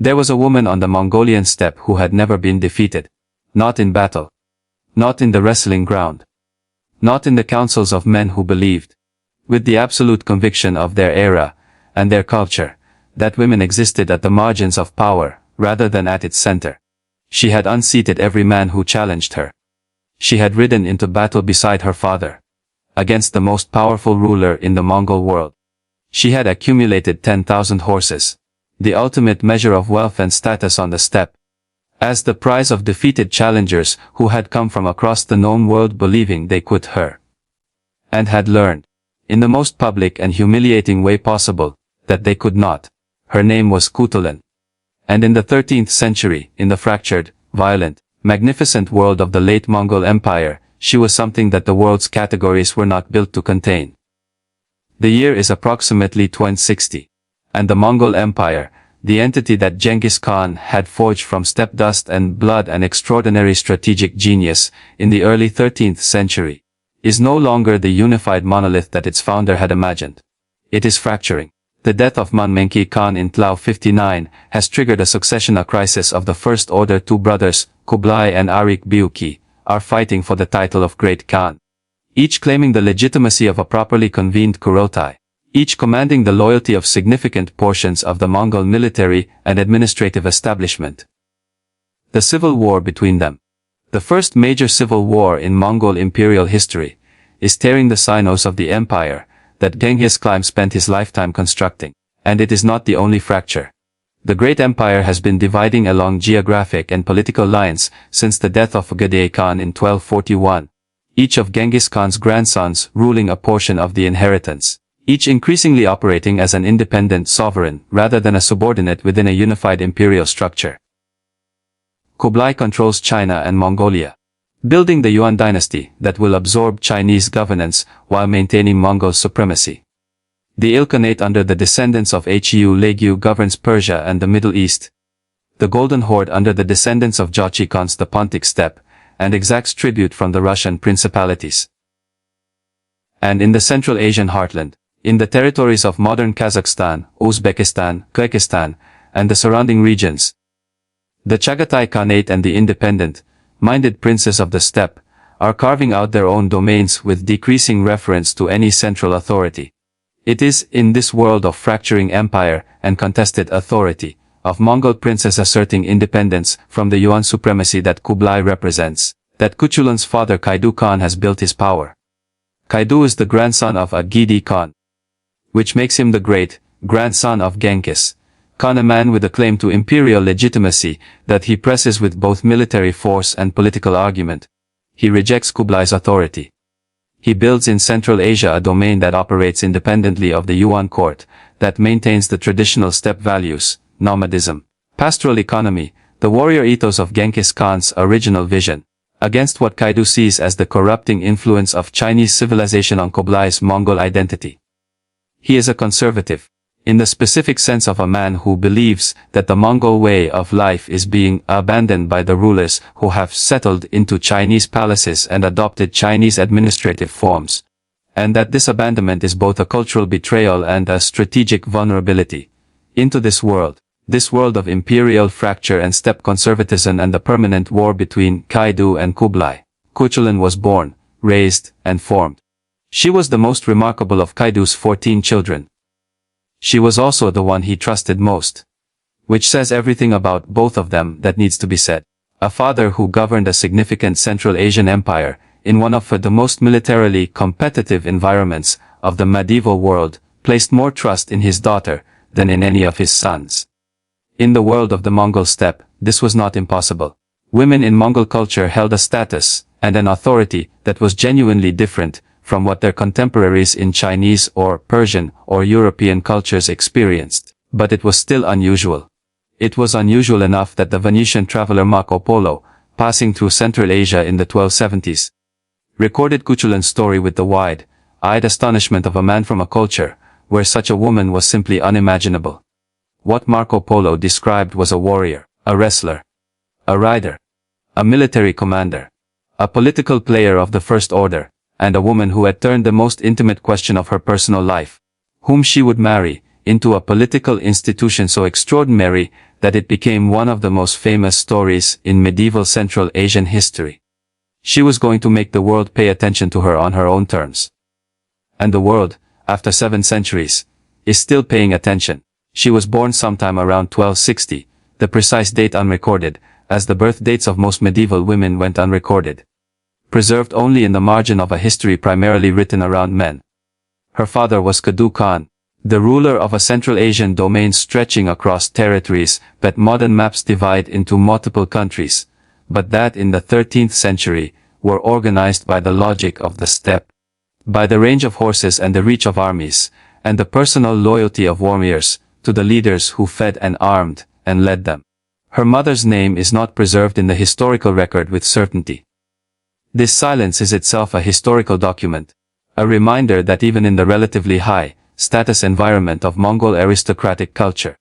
There was a woman on the Mongolian steppe who had never been defeated. Not in battle. Not in the wrestling ground. Not in the councils of men who believed, with the absolute conviction of their era and their culture, that women existed at the margins of power, rather than at its center. She had unseated every man who challenged her. She had ridden into battle beside her father, against the most powerful ruler in the Mongol world. She had accumulated 10,000 horses, the ultimate measure of wealth and status on the steppe, as the prize of defeated challengers who had come from across the known world believing they could her, and had learned, in the most public and humiliating way possible, that they could not. Her name was Khutulun. And in the 13th century, in the fractured, violent, magnificent world of the late Mongol Empire, she was something that the world's categories were not built to contain. The year is approximately 2060, and the Mongol Empire, the entity that Genghis Khan had forged from steppe dust and blood and extraordinary strategic genius in the early 13th century, is no longer the unified monolith that its founder had imagined. It is fracturing. The death of Mongol Khan in 1259 has triggered a succession crisis of the first order. Two brothers, Kublai and Arik Byuki, are fighting for the title of Great Khan, each claiming the legitimacy of a properly convened Kurotai, each commanding the loyalty of significant portions of the Mongol military and administrative establishment. The civil war between them, the first major civil war in Mongol imperial history, is tearing the sinews of the empire that Genghis Khan spent his lifetime constructing, and it is not the only fracture. The great empire has been dividing along geographic and political lines since the death of Genghis Khan in 1241, each of Genghis Khan's grandsons ruling a portion of the inheritance, each increasingly operating as an independent sovereign rather than a subordinate within a unified imperial structure. Kublai controls China and Mongolia, building the Yuan dynasty that will absorb Chinese governance while maintaining Mongol supremacy. The Ilkhanate under the descendants of Hu Legu governs Persia and the Middle East. The Golden Horde under the descendants of Jochi cons the Pontic steppe, and exacts tribute from the Russian principalities. And in the Central Asian heartland, in the territories of modern Kazakhstan, Uzbekistan, Kyrgyzstan, and the surrounding regions, the Chagatai Khanate and the independent-minded princes of the steppe are carving out their own domains with decreasing reference to any central authority. It is in this world of fracturing empire and contested authority, of Mongol princes asserting independence from the Yuan supremacy that Kublai represents, that Khutulun's father Kaidu Khan has built his power. Kaidu is the grandson of Agidi Khan, which makes him the great-grandson of Genghis Khan, a man with a claim to imperial legitimacy that he presses with both military force and political argument. He rejects Kublai's authority. He builds in Central Asia a domain that operates independently of the Yuan court, that maintains the traditional steppe values, nomadism, pastoral economy, the warrior ethos of Genghis Khan's original vision, against what Kaidu sees as the corrupting influence of Chinese civilization on Kublai's Mongol identity. He is a conservative, in the specific sense of a man who believes that the Mongol way of life is being abandoned by the rulers who have settled into Chinese palaces and adopted Chinese administrative forms, and that this abandonment is both a cultural betrayal and a strategic vulnerability into this world of imperial fracture and steppe conservatism and the permanent war between Kaidu and Kublai. Khutulun was born, raised, and formed. She was the most remarkable of Kaidu's 14 children. She was also the one he trusted most, which says everything about both of them that needs to be said. A father who governed a significant Central Asian empire in one of the most militarily competitive environments of the medieval world placed more trust in his daughter than in any of his sons. In the world of the Mongol steppe, this was not impossible. Women in Mongol culture held a status and an authority that was genuinely different from what their contemporaries in Chinese or Persian or European cultures experienced, but it was still unusual. It was unusual enough that the Venetian traveler Marco Polo, passing through Central Asia in the 1270s, recorded Khutulun's story with the wide-eyed astonishment of a man from a culture where such a woman was simply unimaginable. What Marco Polo described was a warrior, a wrestler, a rider, a military commander, a political player of the first order, and a woman who had turned the most intimate question of her personal life, whom she would marry, into a political institution so extraordinary that it became one of the most famous stories in medieval Central Asian history. She was going to make the world pay attention to her on her own terms. And the world, after 7 centuries, is still paying attention. She was born sometime around 1260, the precise date unrecorded, as the birth dates of most medieval women went unrecorded, preserved only in the margin of a history primarily written around men. Her father was Kaidu Khan, the ruler of a Central Asian domain stretching across territories that modern maps divide into multiple countries, but that in the 13th century were organized by the logic of the steppe, by the range of horses and the reach of armies, and the personal loyalty of warriors to the leaders who fed and armed and led them. Her mother's name is not preserved in the historical record with certainty. This silence is itself a historical document, a reminder that even in the relatively high-status environment of Mongol aristocratic culture,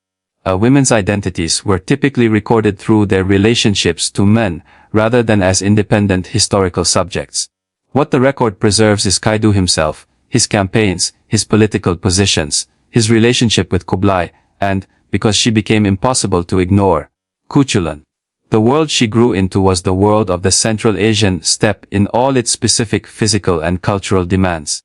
women's identities were typically recorded through their relationships to men, rather than as independent historical subjects. What the record preserves is Kaidu himself, his campaigns, his political positions, his relationship with Kublai, and, because she became impossible to ignore, Khutulun. The world she grew into was the world of the Central Asian steppe in all its specific physical and cultural demands.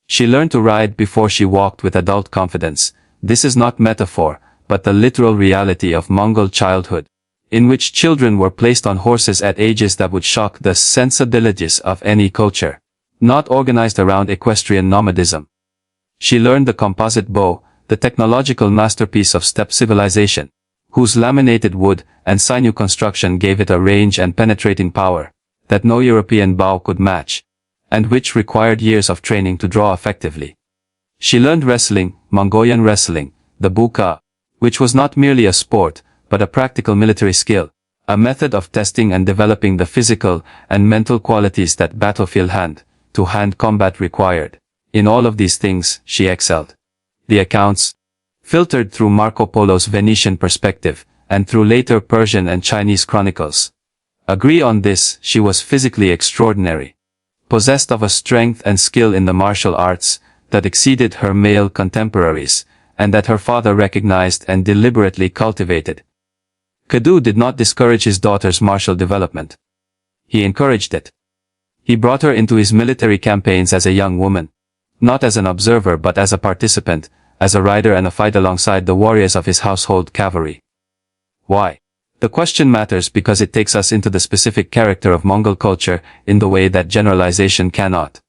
She learned to ride before she walked with adult confidence. This is not metaphor, but the literal reality of Mongol childhood, in which children were placed on horses at ages that would shock the sensibilities of any culture, not organized around equestrian nomadism. She learned the composite bow, the technological masterpiece of steppe civilization, whose laminated wood and sinew construction gave it a range and penetrating power that no European bow could match, and which required years of training to draw effectively. She learned wrestling, Mongolian wrestling, the buka, which was not merely a sport, but a practical military skill, a method of testing and developing the physical and mental qualities that battlefield hand-to-hand combat required. In all of these things, she excelled. The accounts, filtered through Marco Polo's Venetian perspective, and through later Persian and Chinese chronicles, agree on this: she was physically extraordinary, possessed of a strength and skill in the martial arts that exceeded her male contemporaries, and that her father recognized and deliberately cultivated. Kaidu did not discourage his daughter's martial development. He encouraged it. He brought her into his military campaigns as a young woman, not as an observer but as a participant, as a rider and a fight alongside the warriors of his household cavalry. Why? The question matters because it takes us into the specific character of Mongol culture in the way that generalization cannot.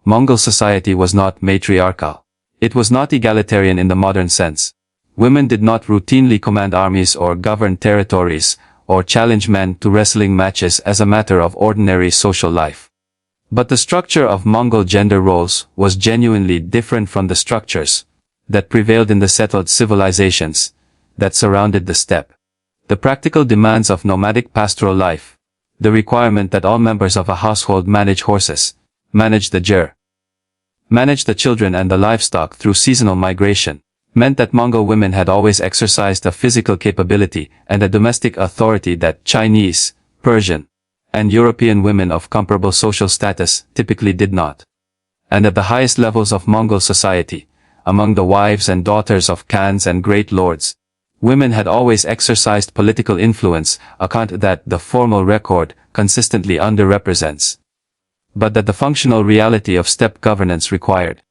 Mongol society was not matriarchal. It was not egalitarian in the modern sense. Women did not routinely command armies or govern territories, or challenge men to wrestling matches as a matter of ordinary social life. But the structure of Mongol gender roles was genuinely different from the structures that prevailed in the settled civilizations that surrounded the steppe. The practical demands of nomadic pastoral life, the requirement that all members of a household manage horses, manage the jur, manage the children and the livestock through seasonal migration, meant that Mongol women had always exercised a physical capability and a domestic authority that Chinese, Persian, and European women of comparable social status typically did not. And at the highest levels of Mongol society, among the wives and daughters of Khans and great lords, women had always exercised political influence, a count that the formal record consistently underrepresents, but that the functional reality of steppe governance required.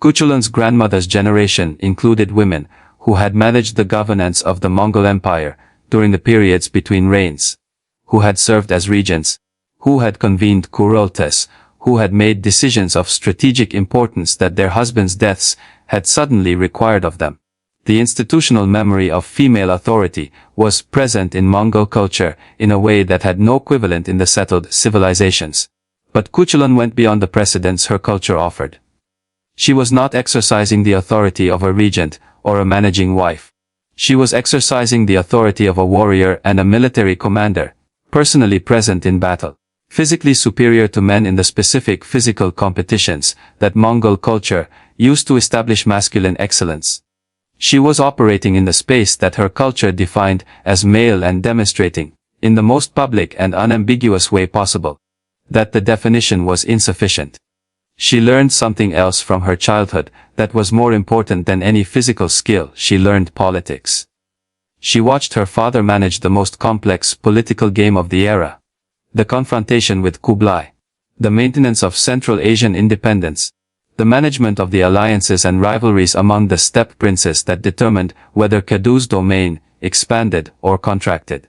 Khutulun's grandmother's generation included women who had managed the governance of the Mongol Empire during the periods between reigns, who had served as regents, who had convened kurultes, who had made decisions of strategic importance that their husbands' deaths had suddenly required of them. The institutional memory of female authority was present in Mongol culture in a way that had no equivalent in the settled civilizations. But Khutulun went beyond the precedents her culture offered. She was not exercising the authority of a regent or a managing wife. She was exercising the authority of a warrior and a military commander, personally present in battle, physically superior to men in the specific physical competitions that Mongol culture used to establish masculine excellence. She was operating in the space that her culture defined as male and demonstrating, in the most public and unambiguous way possible, that the definition was insufficient. She learned something else from her childhood that was more important than any physical skill. She learned politics. She watched her father manage the most complex political game of the era. The confrontation with Kublai. The maintenance of Central Asian independence. The management of the alliances and rivalries among the steppe princes that determined whether Kaidu's domain expanded or contracted.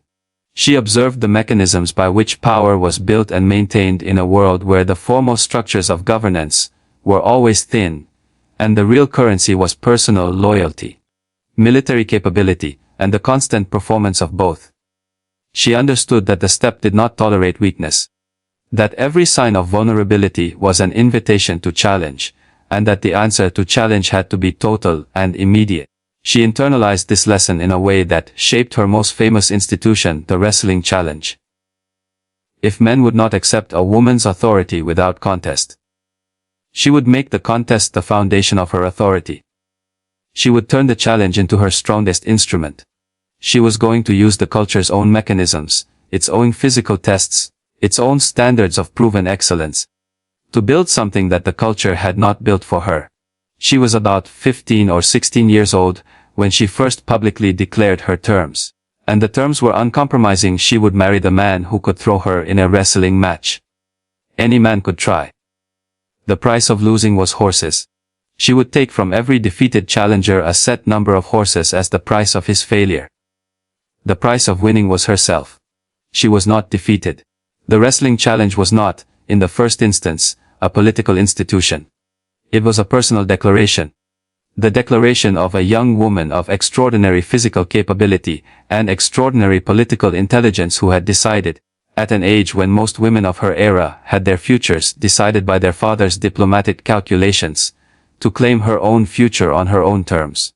She observed the mechanisms by which power was built and maintained in a world where the foremost structures of governance were always thin, and the real currency was personal loyalty, military capability, and the constant performance of both. She understood that the steppe did not tolerate weakness, that every sign of vulnerability was an invitation to challenge, and that the answer to challenge had to be total and immediate. She internalized this lesson in a way that shaped her most famous institution, the wrestling challenge. If men would not accept a woman's authority without contest, she would make the contest the foundation of her authority. She would turn the challenge into her strongest instrument. She was going to use the culture's own mechanisms, its own physical tests, its own standards of proven excellence, to build something that the culture had not built for her. She was about 15 or 16 years old when she first publicly declared her terms. And the terms were uncompromising. She would marry the man who could throw her in a wrestling match. Any man could try. The price of losing was horses. She would take from every defeated challenger a set number of horses as the price of his failure. The price of winning was herself. She was not defeated. The wrestling challenge was not, in the first instance, a political institution. It was a personal declaration. The declaration of a young woman of extraordinary physical capability and extraordinary political intelligence who had decided, at an age when most women of her era had their futures decided by their father's diplomatic calculations, to claim her own future on her own terms.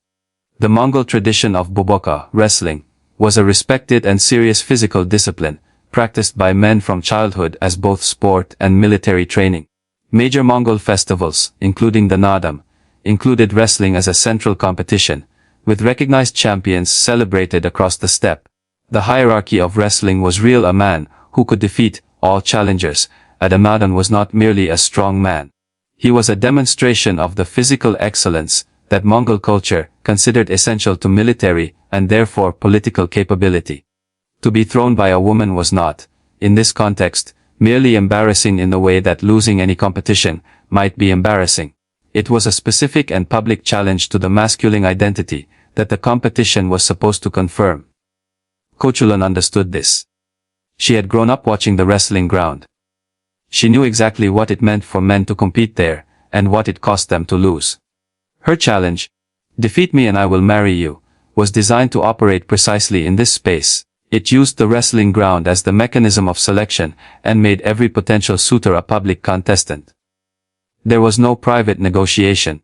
The Mongol tradition of boboka, wrestling, was a respected and serious physical discipline, practiced by men from childhood as both sport and military training. Major Mongol festivals, including the Nadam, included wrestling as a central competition, with recognized champions celebrated across the steppe. The hierarchy of wrestling was real. A man who could defeat all challengers at a Madan was not merely a strong man. He was a demonstration of the physical excellence that Mongol culture considered essential to military and therefore political capability. To be thrown by a woman was not, in this context, merely embarrassing in the way that losing any competition might be embarrassing. It was a specific and public challenge to the masculine identity that the competition was supposed to confirm. Khutulun understood this. She had grown up watching the wrestling ground. She knew exactly what it meant for men to compete there, and what it cost them to lose. Her challenge, "Defeat me and I will marry you," was designed to operate precisely in this space. It used the wrestling ground as the mechanism of selection and made every potential suitor a public contestant. There was no private negotiation,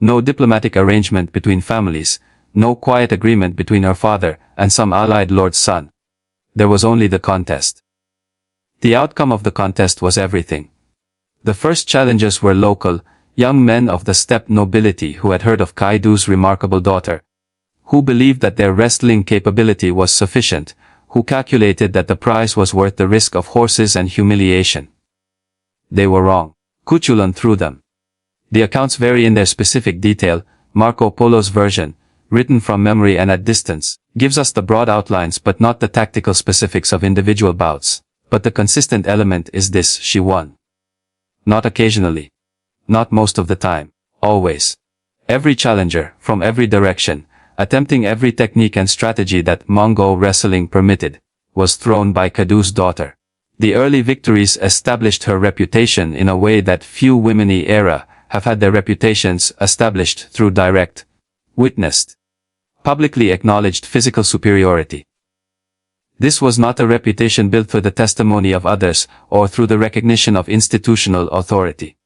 no diplomatic arrangement between families, no quiet agreement between her father and some allied lord's son. There was only the contest. The outcome of the contest was everything. The first challengers were local, young men of the steppe nobility who had heard of Kaidu's remarkable daughter, who believed that their wrestling capability was sufficient, who calculated that the prize was worth the risk of horses and humiliation. They were wrong. Khutulun threw them. The accounts vary in their specific detail. Marco Polo's version, written from memory and at distance, gives us the broad outlines but not the tactical specifics of individual bouts. But the consistent element is this: she won. Not occasionally. Not most of the time. Always. Every challenger, from every direction, attempting every technique and strategy that Mongol wrestling permitted, was thrown by Kaidu's daughter. The early victories established her reputation in a way that few women in the era have had their reputations established through direct, witnessed, publicly acknowledged physical superiority. This was not a reputation built through the testimony of others or through the recognition of institutional authority.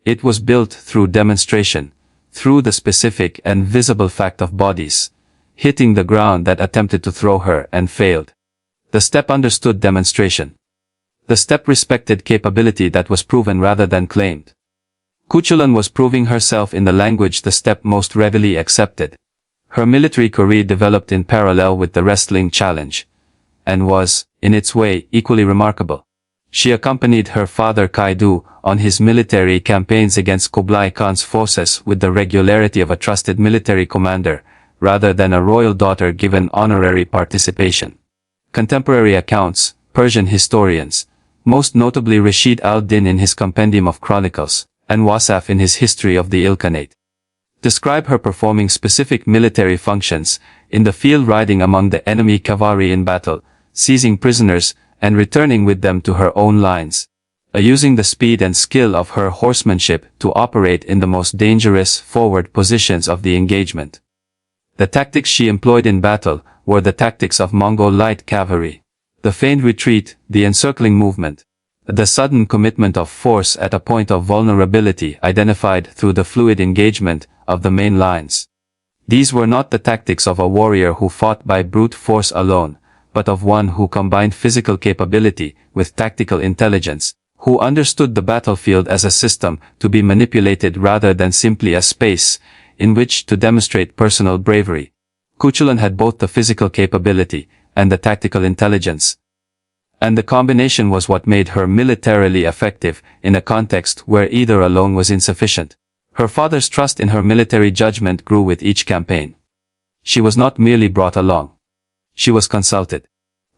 It was built through demonstration, through the specific and visible fact of bodies hitting the ground that attempted to throw her and failed. The steppe understood demonstration. The steppe respected capability that was proven rather than claimed. Khutulun was proving herself in the language the steppe most readily accepted. Her military career developed in parallel with the wrestling challenge, and was, in its way, equally remarkable. She accompanied her father Kaidu on his military campaigns against Kublai Khan's forces with the regularity of a trusted military commander, rather than a royal daughter given honorary participation. Contemporary accounts, Persian historians, most notably Rashid al-Din in his Compendium of Chronicles, and Wasaf in his History of the Khanate, describe her performing specific military functions, in the field riding among the enemy cavalry in battle, seizing prisoners, and returning with them to her own lines, using the speed and skill of her horsemanship to operate in the most dangerous forward positions of the engagement. The tactics she employed in battle were the tactics of Mongol light cavalry, the feigned retreat, the encircling movement, the sudden commitment of force at a point of vulnerability identified through the fluid engagement of the main lines. These were not the tactics of a warrior who fought by brute force alone, but of one who combined physical capability with tactical intelligence, who understood the battlefield as a system to be manipulated rather than simply a space in which to demonstrate personal bravery. Khutulun had both the physical capability and the tactical intelligence. And the combination was what made her militarily effective in a context where either alone was insufficient. Her father's trust in her military judgment grew with each campaign. She was not merely brought along. She was consulted.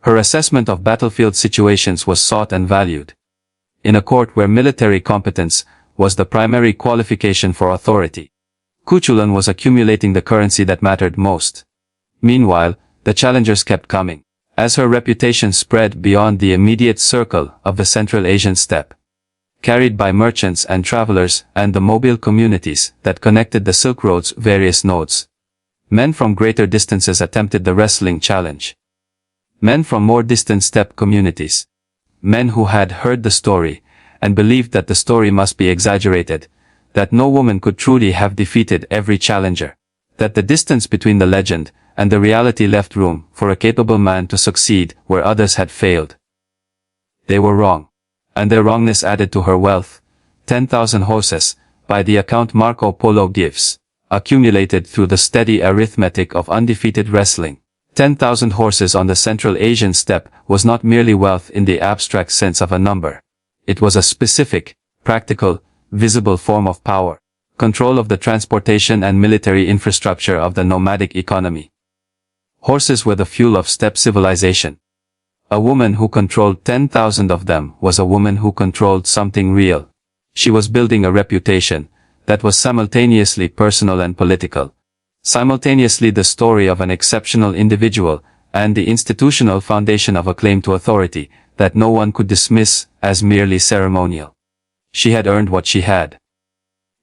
Her assessment of battlefield situations was sought and valued. In a court where military competence was the primary qualification for authority, Khutulun was accumulating the currency that mattered most. Meanwhile, the challengers kept coming, as her reputation spread beyond the immediate circle of the Central Asian steppe. Carried by merchants and travelers and the mobile communities that connected the Silk Road's various nodes, men from greater distances attempted the wrestling challenge. Men from more distant steppe communities. Men who had heard the story, and believed that the story must be exaggerated, that no woman could truly have defeated every challenger, that the distance between the legend and the reality left room for a capable man to succeed where others had failed. They were wrong, and their wrongness added to her wealth. 10,000 horses, by the account Marco Polo gives, accumulated through the steady arithmetic of undefeated wrestling. 10,000 horses on the Central Asian steppe was not merely wealth in the abstract sense of a number. It was a specific, practical, visible form of power, control of the transportation and military infrastructure of the nomadic economy. Horses were the fuel of steppe civilization. A woman who controlled 10,000 of them was a woman who controlled something real. She was building a reputation that was simultaneously personal and political, simultaneously the story of an exceptional individual and the institutional foundation of a claim to authority that no one could dismiss as merely ceremonial. She had earned what she had.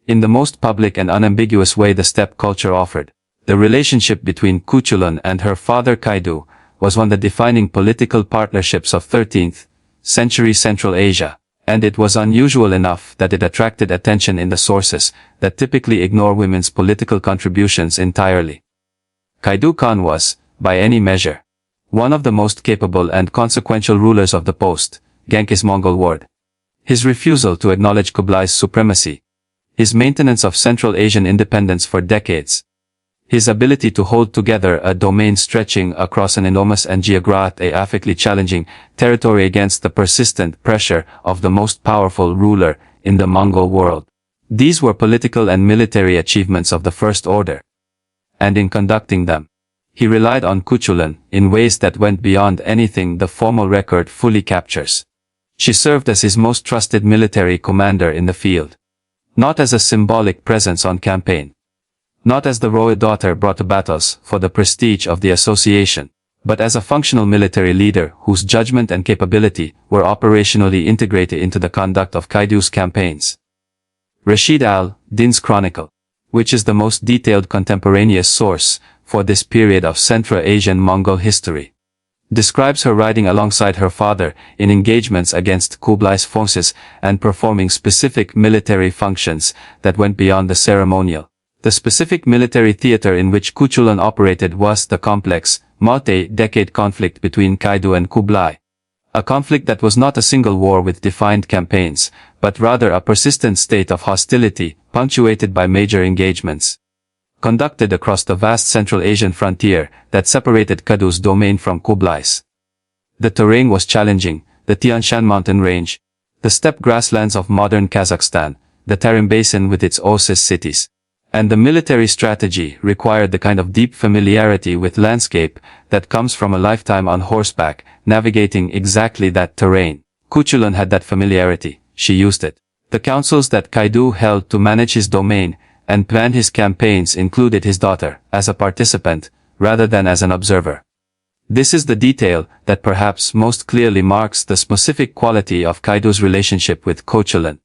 In the most public and unambiguous way the steppe culture offered, the relationship between Khutulun and her father Kaidu was one of the defining political partnerships of 13th century Central Asia, and it was unusual enough that it attracted attention in the sources that typically ignore women's political contributions entirely. Kaidu Khan was, by any measure, one of the most capable and consequential rulers of the post-Genghis Mongol world. His refusal to acknowledge Kublai's supremacy, his maintenance of Central Asian independence for decades, his ability to hold together a domain stretching across an enormous and geographically challenging territory against the persistent pressure of the most powerful ruler in the Mongol world. These were political and military achievements of the first order. And in conducting them, he relied on Khutulun in ways that went beyond anything the formal record fully captures. She served as his most trusted military commander in the field. Not as a symbolic presence on campaign. Not as the royal daughter brought to battles for the prestige of the association, but as a functional military leader whose judgment and capability were operationally integrated into the conduct of Kaidu's campaigns. Rashid al-Din's Chronicle, which is the most detailed contemporaneous source for this period of Central Asian Mongol history, describes her riding alongside her father in engagements against Kublai's forces and performing specific military functions that went beyond the ceremonial. The specific military theater in which Khutulun operated was the complex, multi-decade conflict between Kaidu and Kublai. A conflict that was not a single war with defined campaigns, but rather a persistent state of hostility, punctuated by major engagements, conducted across the vast Central Asian frontier that separated Kaidu's domain from Kublai's. The terrain was challenging, the Tian Shan mountain range, the steppe grasslands of modern Kazakhstan, the Tarim Basin with its oasis cities, And the military strategy required the kind of deep familiarity with landscape that comes from a lifetime on horseback, navigating exactly that terrain. Khutulun had that familiarity. She used it. The councils that Kaidu held to manage his domain and plan his campaigns included his daughter as a participant, rather than as an observer. This is the detail that perhaps most clearly marks the specific quality of Kaidu's relationship with Khutulun.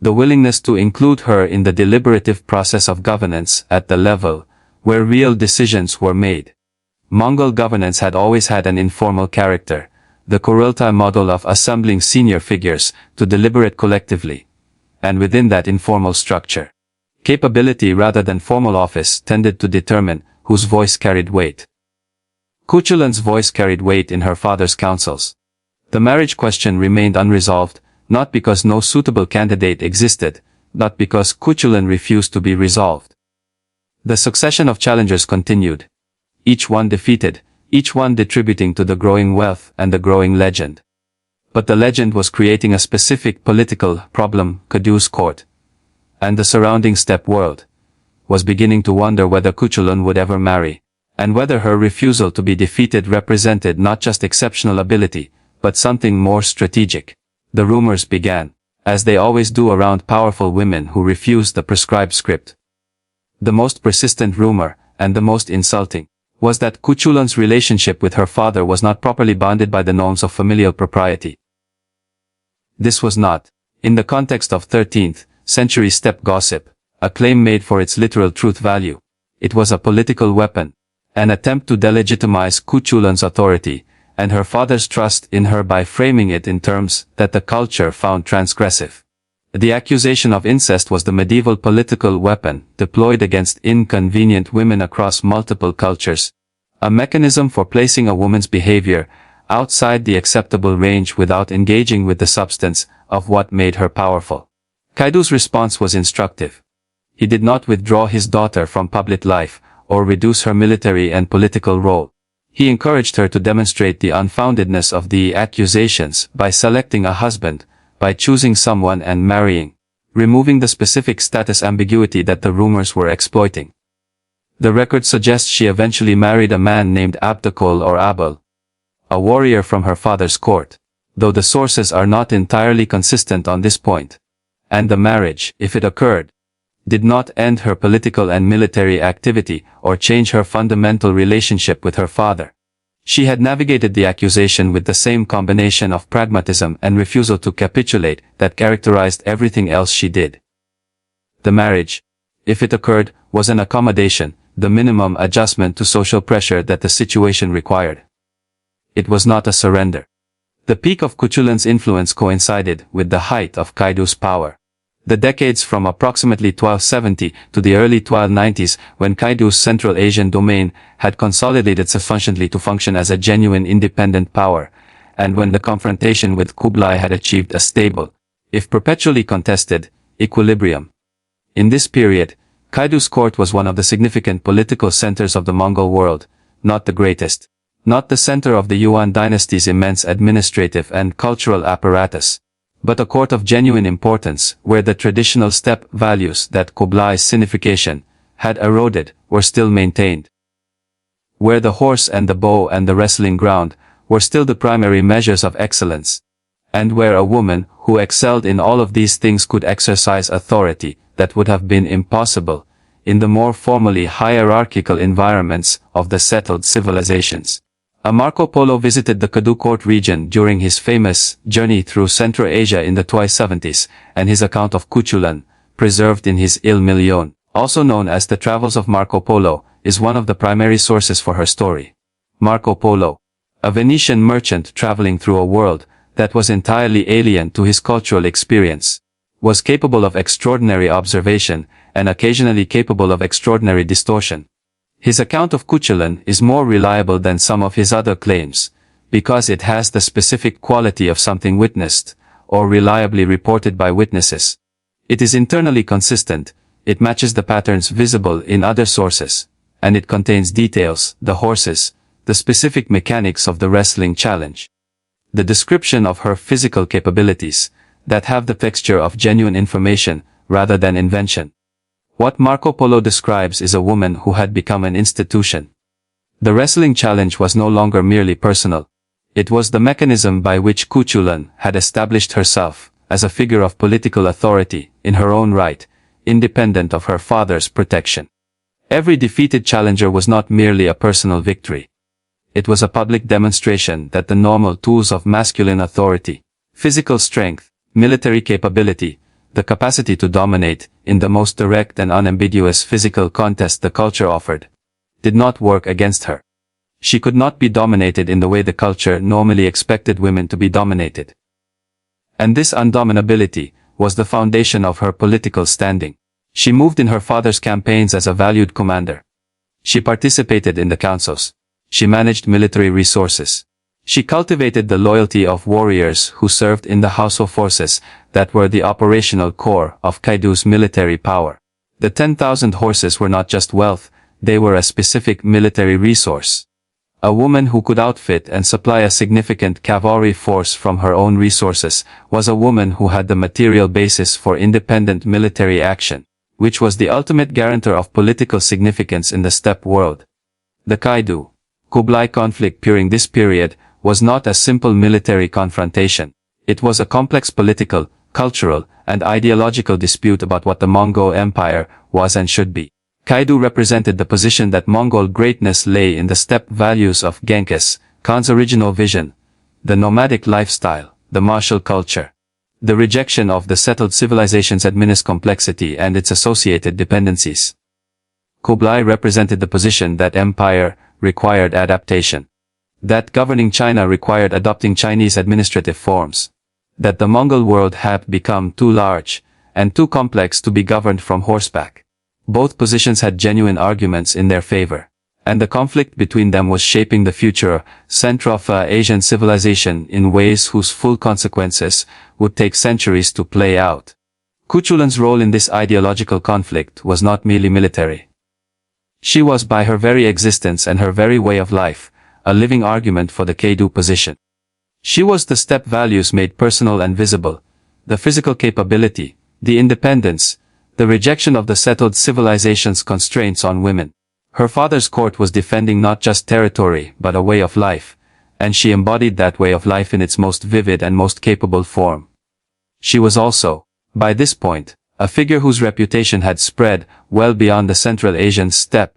The willingness to include her in the deliberative process of governance at the level where real decisions were made. Mongol governance had always had an informal character, the Kurultai model of assembling senior figures to deliberate collectively. And within that informal structure, capability rather than formal office tended to determine whose voice carried weight. Khutulun's voice carried weight in her father's councils. The marriage question remained unresolved, not because no suitable candidate existed, but because Khutulun refused to be resolved. The succession of challengers continued, each one defeated, each one contributing to the growing wealth and the growing legend. But the legend was creating a specific political problem. Kaidu's court, and the surrounding steppe world, was beginning to wonder whether Khutulun would ever marry, and whether her refusal to be defeated represented not just exceptional ability, but something more strategic. The rumors began, as they always do around powerful women who refuse the prescribed script. The most persistent rumor, and the most insulting, was that Khutulun's relationship with her father was not properly bounded by the norms of familial propriety. This was not, in the context of 13th century steppe gossip, a claim made for its literal truth value. It was a political weapon, an attempt to delegitimize Khutulun's authority and her father's trust in her by framing it in terms that the culture found transgressive. The accusation of incest was the medieval political weapon deployed against inconvenient women across multiple cultures, a mechanism for placing a woman's behavior outside the acceptable range without engaging with the substance of what made her powerful. Kaidu's response was instructive. He did not withdraw his daughter from public life or reduce her military and political role. He encouraged her to demonstrate the unfoundedness of the accusations by selecting a husband, by choosing someone and marrying, removing the specific status ambiguity that the rumors were exploiting. The record suggests she eventually married a man named Abdakol or Abel, a warrior from her father's court, though the sources are not entirely consistent on this point. And the marriage, if it occurred, did not end her political and military activity or change her fundamental relationship with her father. She had navigated the accusation with the same combination of pragmatism and refusal to capitulate that characterized everything else she did. The marriage, if it occurred, was an accommodation, the minimum adjustment to social pressure that the situation required. It was not a surrender. The peak of Khutulun's influence coincided with the height of Kaidu's power. The decades from approximately 1270 to the early 1290s, when Kaidu's Central Asian domain had consolidated sufficiently to function as a genuine independent power, and when the confrontation with Kublai had achieved a stable, if perpetually contested, equilibrium. In this period, Kaidu's court was one of the significant political centers of the Mongol world, not the greatest, not the center of the Yuan dynasty's immense administrative and cultural apparatus, but a court of genuine importance where the traditional steppe values that Kublai's signification had eroded were still maintained. Where the horse and the bow and the wrestling ground were still the primary measures of excellence, and where a woman who excelled in all of these things could exercise authority that would have been impossible in the more formally hierarchical environments of the settled civilizations. Marco Polo visited the Kaidu court region during his famous journey through Central Asia in the 1270s, and his account of Khutulun, preserved in his Il Million, also known as the Travels of Marco Polo, is one of the primary sources for her story. Marco Polo, a Venetian merchant traveling through a world that was entirely alien to his cultural experience, was capable of extraordinary observation and occasionally capable of extraordinary distortion. His account of Khutulun is more reliable than some of his other claims, because it has the specific quality of something witnessed, or reliably reported by witnesses. It is internally consistent, it matches the patterns visible in other sources, and it contains details, the horses, the specific mechanics of the wrestling challenge, the description of her physical capabilities, that have the texture of genuine information, rather than invention. What Marco Polo describes is a woman who had become an institution. The wrestling challenge was no longer merely personal. It was the mechanism by which Khutulun had established herself as a figure of political authority in her own right, independent of her father's protection. Every defeated challenger was not merely a personal victory. It was a public demonstration that the normal tools of masculine authority, physical strength, military capability, the capacity to dominate, in the most direct and unambiguous physical contest the culture offered, did not work against her. She could not be dominated in the way the culture normally expected women to be dominated. And this undominability was the foundation of her political standing. She moved in her father's campaigns as a valued commander. She participated in the councils. She managed military resources. She cultivated the loyalty of warriors who served in the household forces that were the operational core of Kaidu's military power. The 10,000 horses were not just wealth, they were a specific military resource. A woman who could outfit and supply a significant cavalry force from her own resources was a woman who had the material basis for independent military action, which was the ultimate guarantor of political significance in the steppe world. The Kaidu Kublai conflict during this period was not a simple military confrontation. It was a complex political, cultural, and ideological dispute about what the Mongol Empire was and should be. Kaidu represented the position that Mongol greatness lay in the steppe values of Genghis Khan's original vision, the nomadic lifestyle, the martial culture, the rejection of the settled civilization's administrative complexity and its associated dependencies. Kublai represented the position that empire required adaptation, that governing China required adopting Chinese administrative forms, that the Mongol world had become too large and too complex to be governed from horseback. Both positions had genuine arguments in their favor, and the conflict between them was shaping the future Central Asian civilization in ways whose full consequences would take centuries to play out. Khutulun's role in this ideological conflict was not merely military. She was, by her very existence and her very way of life, a living argument for the Kaidu position. She was the steppe values made personal and visible, the physical capability, the independence, the rejection of the settled civilization's constraints on women. Her father's court was defending not just territory but a way of life, and she embodied that way of life in its most vivid and most capable form. She was also, by this point, a figure whose reputation had spread well beyond the Central Asian steppe.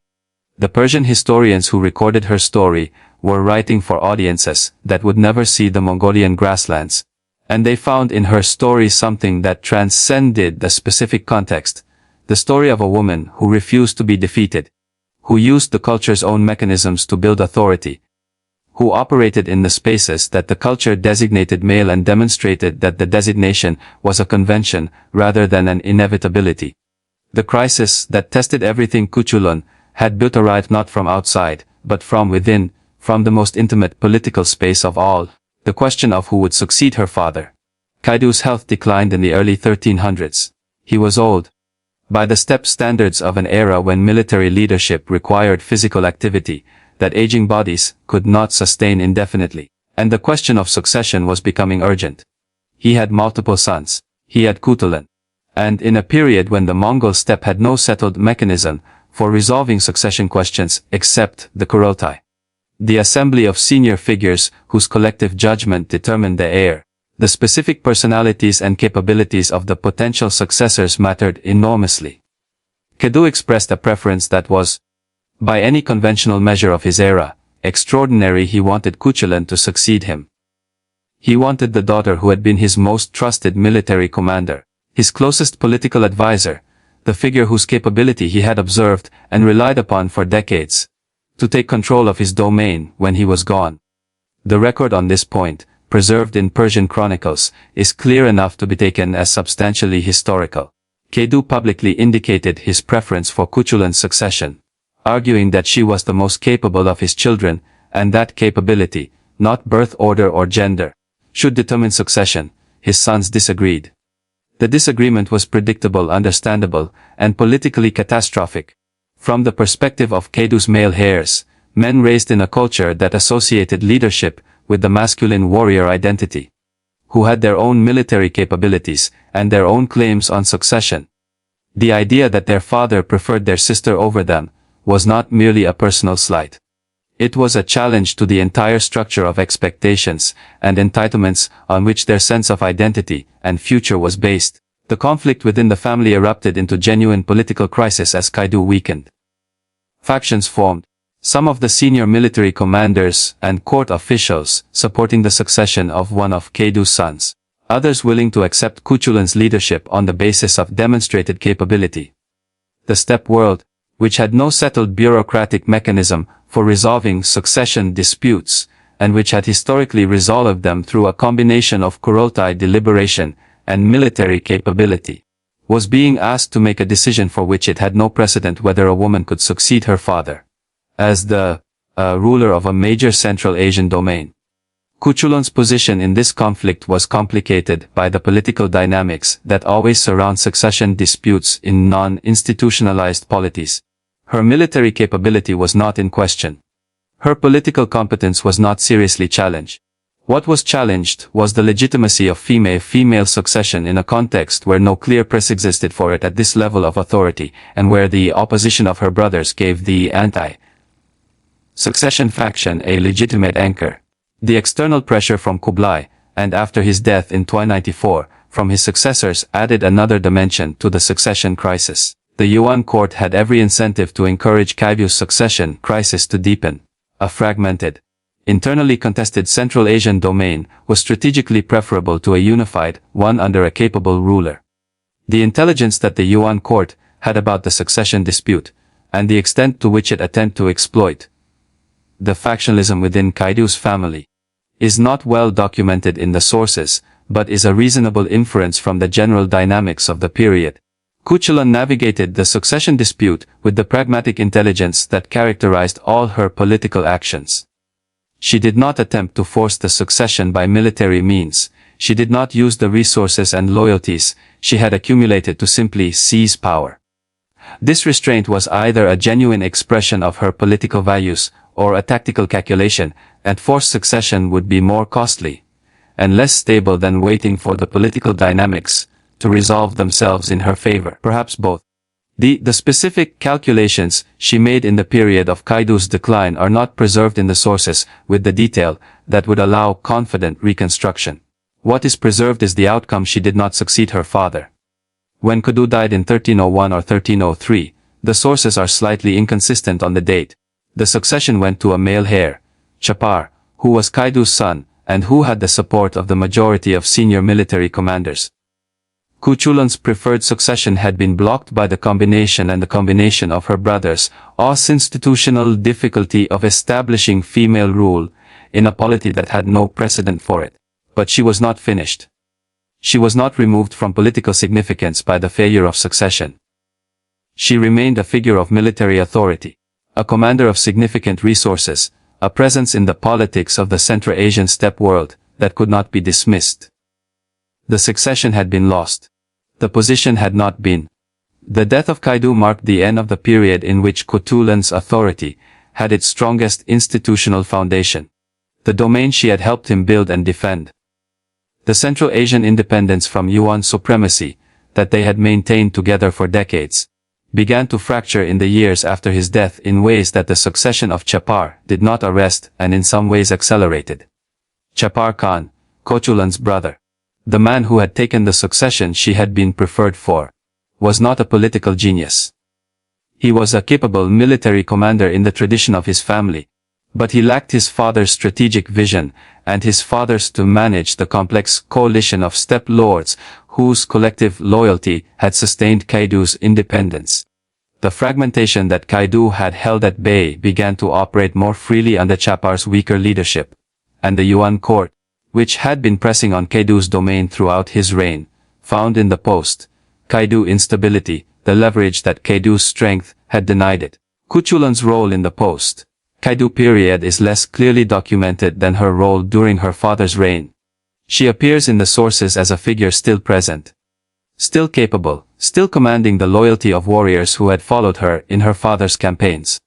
The Persian historians who recorded her story were writing for audiences that would never see the Mongolian grasslands, and they found in her story something that transcended the specific context, the story of a woman who refused to be defeated, who used the culture's own mechanisms to build authority, who operated in the spaces that the culture designated male and demonstrated that the designation was a convention rather than an inevitability. The crisis that tested everything Khutulun had built arrived not from outside, but from within, from the most intimate political space of all, the question of who would succeed her father. Kaidu's health declined in the early 1300s. He was old. By the steppe standards of an era when military leadership required physical activity that aging bodies could not sustain indefinitely, and the question of succession was becoming urgent. He had multiple sons. He had Khutulun. And in a period when the Mongol steppe had no settled mechanism for resolving succession questions except the Chagatai, the assembly of senior figures whose collective judgment determined the heir. The specific personalities and capabilities of the potential successors mattered enormously. Kaidu expressed a preference that was, by any conventional measure of his era, extraordinary. He wanted Khutulun to succeed him. He wanted the daughter who had been his most trusted military commander, his closest political advisor, the figure whose capability he had observed and relied upon for decades, to take control of his domain when he was gone. The record on this point, preserved in Persian chronicles, is clear enough to be taken as substantially historical. Kaidu publicly indicated his preference for Khutulun's succession, arguing that she was the most capable of his children, and that capability, not birth order or gender, should determine succession. His sons disagreed. The disagreement was predictable, understandable, and politically catastrophic. From the perspective of Kaidu's male heirs, men raised in a culture that associated leadership with the masculine warrior identity, who had their own military capabilities and their own claims on succession. The idea that their father preferred their sister over them was not merely a personal slight. It was a challenge to the entire structure of expectations and entitlements on which their sense of identity and future was based. The conflict within the family erupted into genuine political crisis as Kaidu weakened. Factions formed. Some of the senior military commanders and court officials supporting the succession of one of Kaidu's sons. Others willing to accept Khutulun's leadership on the basis of demonstrated capability. The steppe world, which had no settled bureaucratic mechanism for resolving succession disputes, and which had historically resolved them through a combination of Kurultai deliberation and military capability, was being asked to make a decision for which it had no precedent whether a woman could succeed her father as the ruler of a major Central Asian domain. Khutulun's position in this conflict was complicated by the political dynamics that always surround succession disputes in non-institutionalized polities. Her military capability was not in question. Her political competence was not seriously challenged. What was challenged was the legitimacy of female succession in a context where no clear press existed for it at this level of authority, and where the opposition of her brothers gave the anti-succession faction a legitimate anchor. The external pressure from Kublai, and after his death in 1294, from his successors added another dimension to the succession crisis. The Yuan court had every incentive to encourage Kaidu's succession crisis to deepen. A fragmented, internally contested Central Asian domain was strategically preferable to a unified one under a capable ruler. The intelligence that the Yuan court had about the succession dispute, and the extent to which it attempted to exploit the factionalism within Kaidu's family, is not well documented in the sources, but is a reasonable inference from the general dynamics of the period. Khutulun navigated the succession dispute with the pragmatic intelligence that characterized all her political actions. She did not attempt to force the succession by military means. She did not use the resources and loyalties she had accumulated to simply seize power. This restraint was either a genuine expression of her political values or a tactical calculation, and forced succession would be more costly and less stable than waiting for the political dynamics to resolve themselves in her favor. Perhaps both. The specific calculations she made in the period of Kaidu's decline are not preserved in the sources with the detail that would allow confident reconstruction. What is preserved is the outcome: she did not succeed her father. When Kaidu died in 1301 or 1303, the sources are slightly inconsistent on the date. The succession went to a male heir, Chapar, who was Kaidu's son, and who had the support of the majority of senior military commanders. Khutulun's preferred succession had been blocked by the combination of her brothers, institutional difficulty of establishing female rule in a polity that had no precedent for it. But she was not finished. She was not removed from political significance by the failure of succession. She remained a figure of military authority, a commander of significant resources, a presence in the politics of the Central Asian steppe world that could not be dismissed. The succession had been lost. The position had not been. The death of Kaidu marked the end of the period in which Khutulun's authority had its strongest institutional foundation, the domain she had helped him build and defend. The Central Asian independence from Yuan supremacy, that they had maintained together for decades, began to fracture in the years after his death in ways that the succession of Chapar did not arrest and in some ways accelerated. Chapar Khan, Khutulun's brother, the man who had taken the succession she had been preferred for, was not a political genius. He was a capable military commander in the tradition of his family, but he lacked his father's strategic vision and his father's to manage the complex coalition of steppe lords whose collective loyalty had sustained Kaidu's independence. The fragmentation that Kaidu had held at bay began to operate more freely under Chapar's weaker leadership, and the Yuan court, which had been pressing on Kaidu's domain throughout his reign, found in the post-Kaidu instability the leverage that Kaidu's strength had denied it. Khutulun's role in the post-Kaidu period is less clearly documented than her role during her father's reign. She appears in the sources as a figure still present, still capable, still commanding the loyalty of warriors who had followed her in her father's campaigns.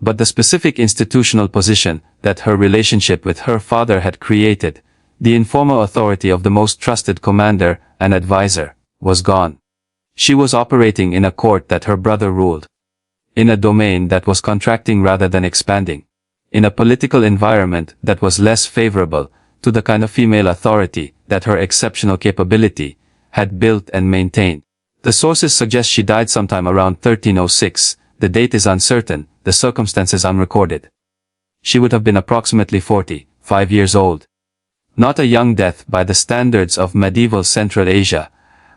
But the specific institutional position that her relationship with her father had created, the informal authority of the most trusted commander and advisor, was gone. She was operating in a court that her brother ruled. In a domain that was contracting rather than expanding. In a political environment that was less favorable to the kind of female authority that her exceptional capability had built and maintained. The sources suggest she died sometime around 1306, the date is uncertain, the circumstances unrecorded. She would have been approximately 45 years old. Not a young death by the standards of medieval Central Asia,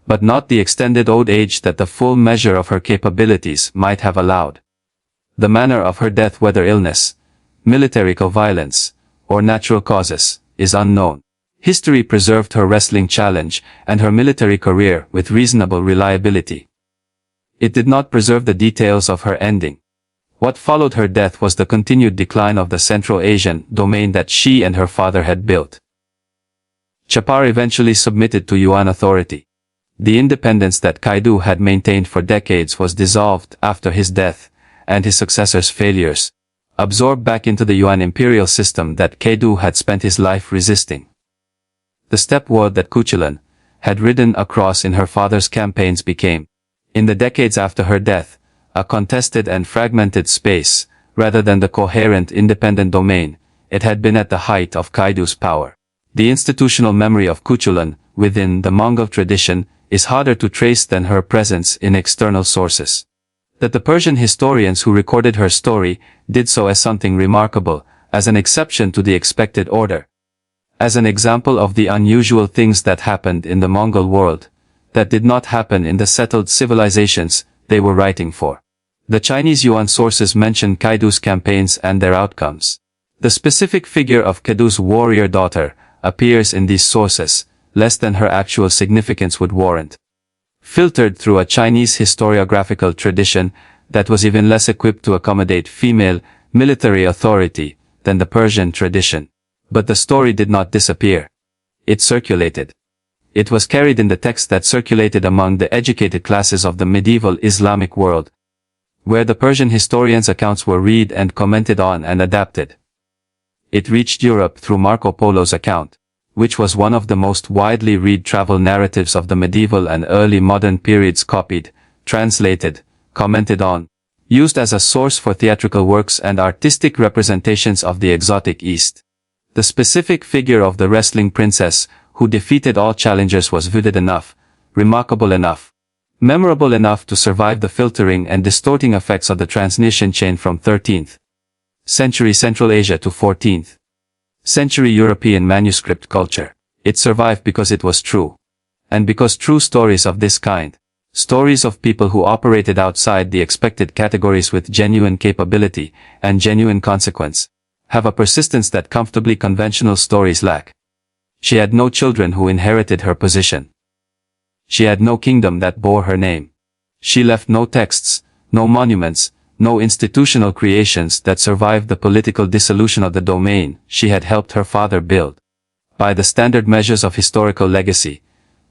but not the extended old age that the full measure of her capabilities might have allowed. The manner of her death, whether illness, military violence, or natural causes, is unknown. History preserved her wrestling challenge and her military career with reasonable reliability. It did not preserve the details of her ending. What followed her death was the continued decline of the Central Asian domain that she and her father had built. Chapar eventually submitted to Yuan authority. The independence that Kaidu had maintained for decades was dissolved after his death, and his successor's failures, absorbed back into the Yuan imperial system that Kaidu had spent his life resisting. The steppe world that Khutulun had ridden across in her father's campaigns became, in the decades after her death, a contested and fragmented space, rather than the coherent independent domain it had been at the height of Kaidu's power. The institutional memory of Khutulun within the Mongol tradition is harder to trace than her presence in external sources. That the Persian historians who recorded her story did so as something remarkable, as an exception to the expected order. As an example of the unusual things that happened in the Mongol world, that did not happen in the settled civilizations they were writing for. The Chinese Yuan sources mention Kaidu's campaigns and their outcomes. The specific figure of Kaidu's warrior daughter appears in these sources, less than her actual significance would warrant. Filtered through a Chinese historiographical tradition that was even less equipped to accommodate female military authority than the Persian tradition. But the story did not disappear. It circulated. It was carried in the text that circulated among the educated classes of the medieval Islamic world, where the Persian historians' accounts were read and commented on and adapted. It reached Europe through Marco Polo's account, which was one of the most widely read travel narratives of the medieval and early modern periods, copied, translated, commented on, used as a source for theatrical works and artistic representations of the exotic East. The specific figure of the wrestling princess who defeated all challengers was vivid enough, remarkable enough, memorable enough to survive the filtering and distorting effects of the transmission chain from 13th century Central Asia to 14th century European manuscript culture. It survived because it was true. And because true stories of this kind, stories of people who operated outside the expected categories with genuine capability and genuine consequence, have a persistence that comfortably conventional stories lack. She had no children who inherited her position. She had no kingdom that bore her name. She left no texts, no monuments, no institutional creations that survived the political dissolution of the domain she had helped her father build. By the standard measures of historical legacy,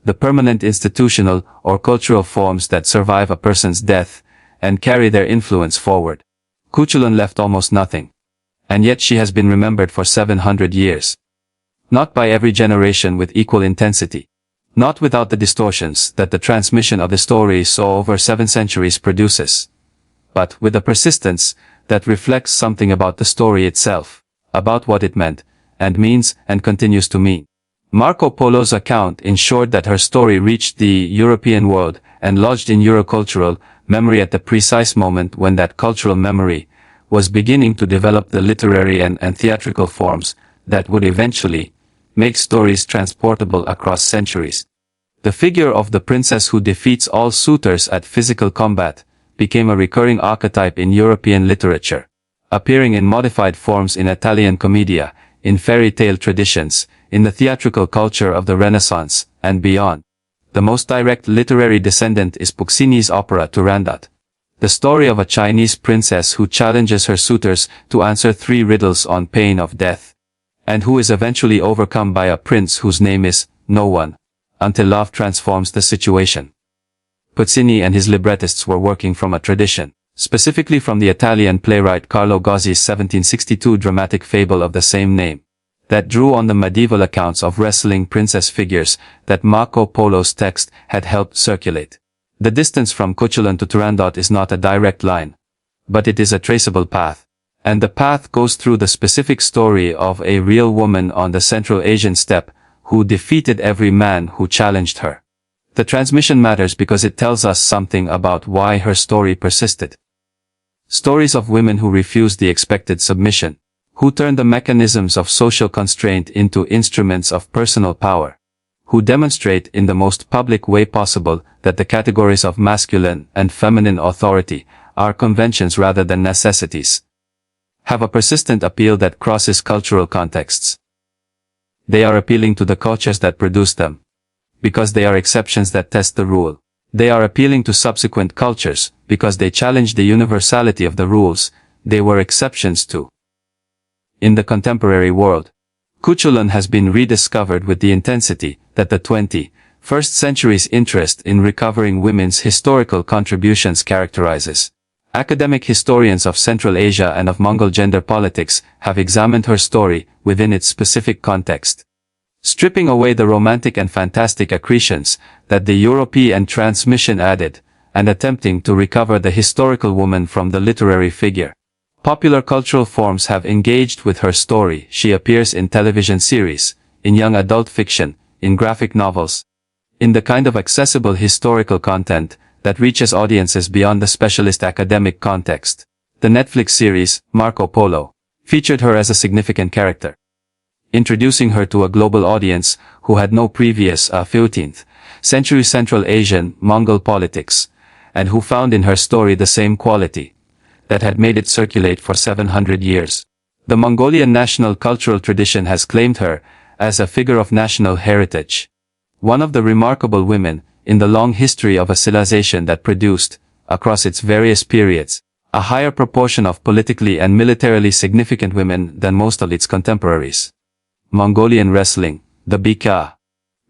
the permanent institutional or cultural forms that survive a person's death and carry their influence forward, Khutulun left almost nothing. And yet she has been remembered for 700 years. Not by every generation with equal intensity. Not without the distortions that the transmission of the story so over 7 centuries produces. But with a persistence that reflects something about the story itself, about what it meant, and means, and continues to mean. Marco Polo's account ensured that her story reached the European world and lodged in Eurocultural memory at the precise moment when that cultural memory was beginning to develop the literary and theatrical forms that would eventually make stories transportable across centuries. The figure of the princess who defeats all suitors at physical combat became a recurring archetype in European literature, appearing in modified forms in Italian commedia, in fairy tale traditions, in the theatrical culture of the Renaissance, and beyond. The most direct literary descendant is Puccini's opera Turandot, the story of a Chinese princess who challenges her suitors to answer 3 riddles on pain of death, and who is eventually overcome by a prince whose name is no one, until love transforms the situation. Puccini and his librettists were working from a tradition, specifically from the Italian playwright Carlo Gozzi's 1762 dramatic fable of the same name, that drew on the medieval accounts of wrestling princess figures that Marco Polo's text had helped circulate. The distance from Khutulun to Turandot is not a direct line, but it is a traceable path. And the path goes through the specific story of a real woman on the Central Asian steppe, who defeated every man who challenged her. The transmission matters because it tells us something about why her story persisted. Stories of women who refused the expected submission, who turned the mechanisms of social constraint into instruments of personal power, who demonstrate in the most public way possible that the categories of masculine and feminine authority are conventions rather than necessities, have a persistent appeal that crosses cultural contexts. They are appealing to the cultures that produce them, because they are exceptions that test the rule. They are appealing to subsequent cultures, because they challenge the universality of the rules they were exceptions to. In the contemporary world, Khutulun has been rediscovered with the intensity that the 21st century's interest in recovering women's historical contributions characterizes. Academic historians of Central Asia and of Mongol gender politics have examined her story within its specific context, stripping away the romantic and fantastic accretions that the European transmission added, and attempting to recover the historical woman from the literary figure. Popular cultural forms have engaged with her story. She appears in television series, in young adult fiction, in graphic novels, in the kind of accessible historical content that reaches audiences beyond the specialist academic context. The Netflix series, Marco Polo, featured her as a significant character, introducing her to a global audience who had no previous 15th century Central Asian Mongol politics, and who found in her story the same quality that had made it circulate for 700 years. The Mongolian national cultural tradition has claimed her as a figure of national heritage, one of the remarkable women in the long history of a civilization that produced, across its various periods, a higher proportion of politically and militarily significant women than most of its contemporaries. Mongolian wrestling, the bika,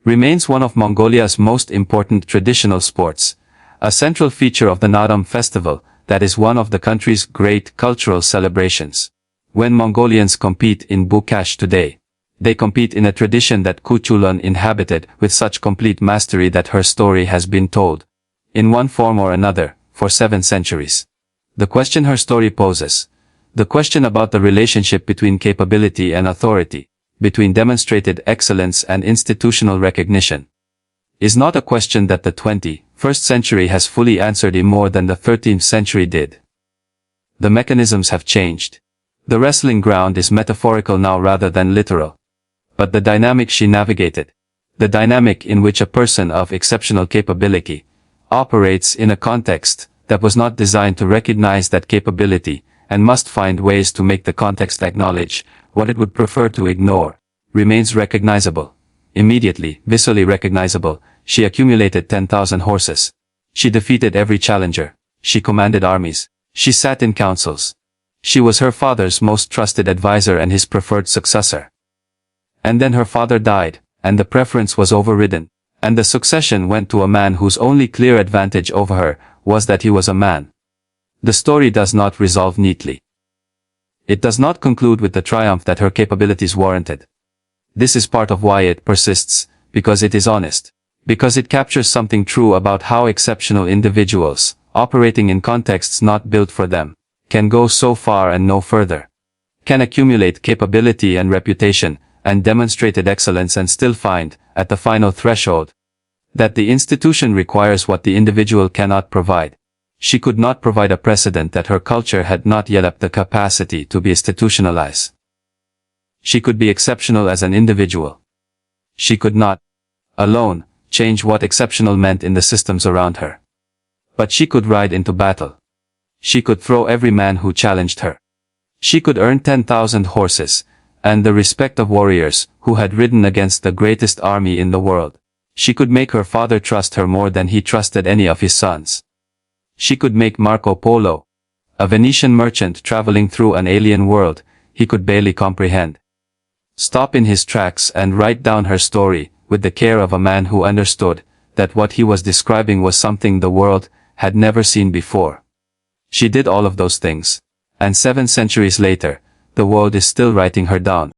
remains one of Mongolia's most important traditional sports, a central feature of the Nadam festival that is one of the country's great cultural celebrations. When Mongolians compete in bukash today, they compete in a tradition that Khutulun inhabited with such complete mastery that her story has been told, in one form or another, for 7 centuries. The question her story poses, the question about the relationship between capability and authority, between demonstrated excellence and institutional recognition, is not a question that the 21st century has fully answered in more than the 13th century did. The mechanisms have changed. The wrestling ground is metaphorical now rather than literal. But the dynamic she navigated, the dynamic in which a person of exceptional capability operates in a context that was not designed to recognize that capability and must find ways to make the context acknowledge what it would prefer to ignore, remains recognizable. Immediately, viscerally recognizable. She accumulated 10,000 horses. She defeated every challenger. She commanded armies. She sat in councils. She was her father's most trusted advisor and his preferred successor. And then her father died, and the preference was overridden, and the succession went to a man whose only clear advantage over her was that he was a man. The story does not resolve neatly. It does not conclude with the triumph that her capabilities warranted. This is part of why it persists, because it is honest, because it captures something true about how exceptional individuals, operating in contexts not built for them, can go so far and no further, can accumulate capability and reputation, and demonstrated excellence and still find, at the final threshold, that the institution requires what the individual cannot provide. She could not provide a precedent that her culture had not yet up the capacity to be institutionalized. She could be exceptional as an individual. She could not, alone, change what exceptional meant in the systems around her. But she could ride into battle. She could throw every man who challenged her. She could earn 10,000 horses, and the respect of warriors who had ridden against the greatest army in the world. She could make her father trust her more than he trusted any of his sons. She could make Marco Polo, a Venetian merchant traveling through an alien world he could barely comprehend, stop in his tracks and write down her story with the care of a man who understood that what he was describing was something the world had never seen before. She did all of those things, and 7 centuries later, the world is still writing her down.